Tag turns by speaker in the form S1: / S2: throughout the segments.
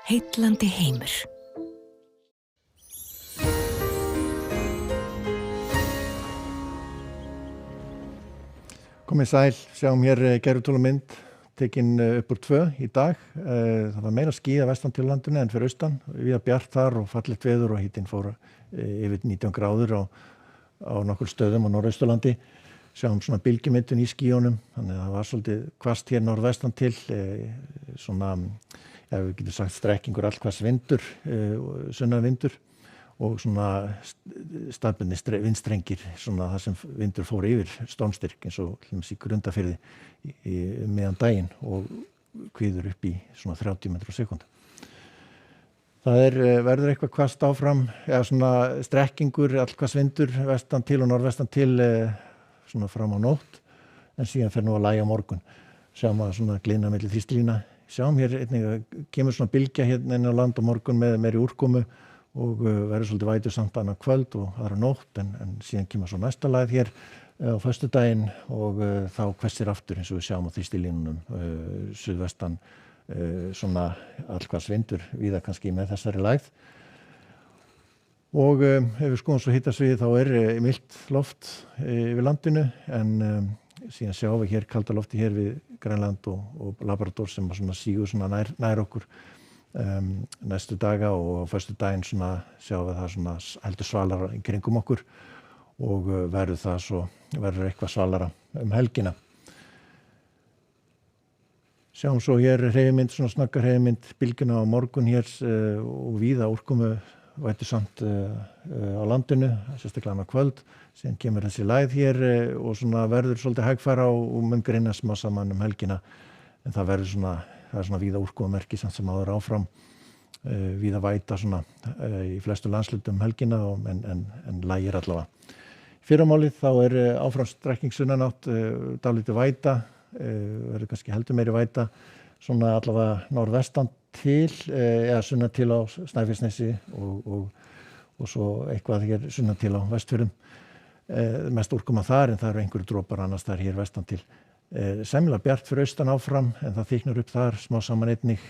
S1: Heillandi heimur.
S2: Komið sæl, sjáum hér gervitúlumynd tekin upp úr 2 í dag. Það var meira skýjað vestan til landinu en fyrir austan. Víða bjart þar og fallegt veður og hitinn fór yfir 19 gráður á nokkur stöðum á Norðausturlandi. Sjáum svona bylgjumyndun í skýjónum, þannig að það var svolítið hvasst hér norðvestan til, svona, við getum sagt strekkingur allhvass vindur, sunnan vindur og svona staðbundnir vindstrengir, svona það sem vindur fór yfir stormstyrk eins og í Grundarfirði meðan daginn og kviður upp í svona 30 metra á sekúndu. Það verður eitthvað hvasst áfram, eða svona strekkingur, allhvass vindur vestan til og norðvestan til svona fram á nótt, en síðan fer nú að lægja á morgun. Sjáum að svona gliðna milli þrýstlína. Sjáum hér einnig kemur svona bylgja hérna inn á land á morgun með meiri úrkomu og verður svolítið vætusamt annað kvöld og aðra nótt, en síðan kemur svo næsta lagið hér á föstudaginn og þá hvessir aftur eins og við sjáum á þrýstlínunum suðvestan svona allhvass vindur víða kannski með þessari lægð. Og ef við skoðum svo hitasviðið þá milt loft yfir landinu, en síðan sjáum við hér kalda lofti hér við Grænland og Labrador sem svona sígur svona nær okkur næstu daga og á föstudaginn svona sjáum við það svona heldur svalara í kringum okkur og verður eitthvað svalara helgina. Sjáum svo hér hreyfimynd, svona snögga hreyfimynd bylgjuna á morgun hér og víða úrkomu vætusamt á landinu, sérstaklega annað kvöld. Síðan kemur þessi lægð hér og svona verður svolítið hægfara og mun greina smá saman helgina, en það er svona víða úrkomumerki samt sem áður áfram, víða væta svona í flestu landshlutum helgina, en lægir allavega. Fyrramálið þá áfram strekking sunnanátt, dálítið væta, verður kannski heldur meiri væta, svona allavega norðvestan til, eða sunnan til á Snæfellsnesi og svo eitthvað hér sunnan til á Vestfjörðum. Mest úrkoma þar, en það eru einhverju dropar annars þar hér vestan til. Sæmilega bjart fyrir austan áfram, en það þyknar upp þar smá saman einnig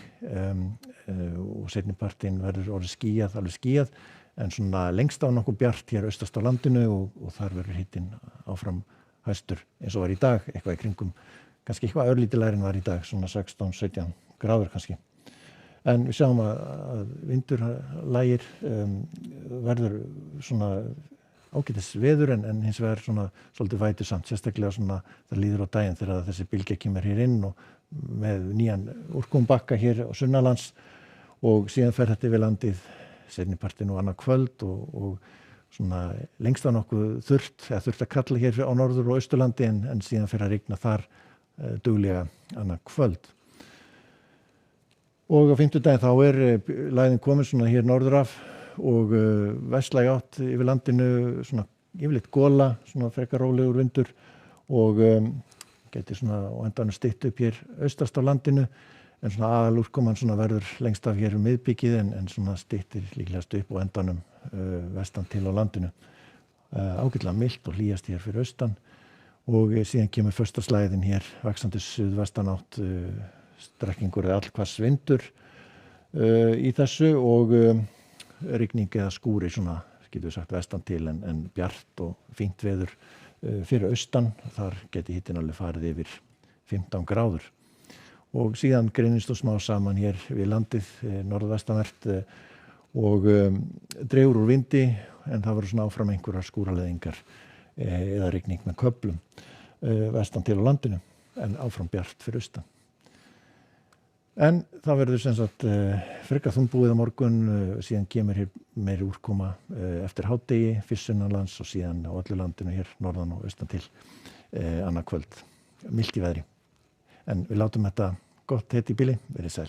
S2: og seinnipartinn verður orðið skýjað, alveg skýjað, en svona lengst á nokkuð bjart hér austast á landinu og þar verður hitinn áfram hæstur eins og var í dag, eitthvað í kringum, kannski eitthvað örlítið lægri en var í dag, svona 16-17 gráður kannski. En við sjáum að vindur lægir, verður svona ágætis veður, en hins vegar svona svolítið vætusamt, sérstaklega svona það líður á daginn þegar þessi bylgja kemur hér inn og með nýjan úrkomubakka hér á sunnanlands og síðan fer þetta yfir landið seinnipartinn og annað kvöld og svona lengst á nokkuð þurrt að kalla hér á norður- og austurlandi, en síðan fer að rigna þar duglega annað kvöld. Og á fimmtudaginn þá lægðin komin svona hér norður af og vestlæg átt yfir landinu, svona yfirleitt gola, svona frekar rólegur vindur og gæti svona á endanum stytt upp hér austast á landinu, en svona aðalúrkoman svona verður lengst af hér miðbikið, en svona styttir líklegast upp á endanum vestan til á landinu. Ágætlega milt og hlýjast hér fyrir austan og síðan kemur föstudagslægðin hér vaxandi suðvestanátt, strekkingur eða allhvass vindur í þessu og rigning eða skúri svona, getum við sagt vestan til, en bjart og fínt veður fyrir austan. Þar geti hitinn alveg farið yfir 15 gráður. Og síðan greinist og smá saman hér við landið norðvestanvert og dregur úr vindi, en það verður svona áfram einhverjar skúraleðingar eða rigning með köflum vestan til á landinu, en áfram bjart fyrir austan. En það verður sem sagt frekar þungbúið á morgun, síðan kemur hér meiri úrkoma eftir hádegi, fyrst sunnanlands og síðan á öllu landinu hér norðan og austan til annað kvöld. Milt í veðri. En við látum þetta gott heita í bili, verið sæl.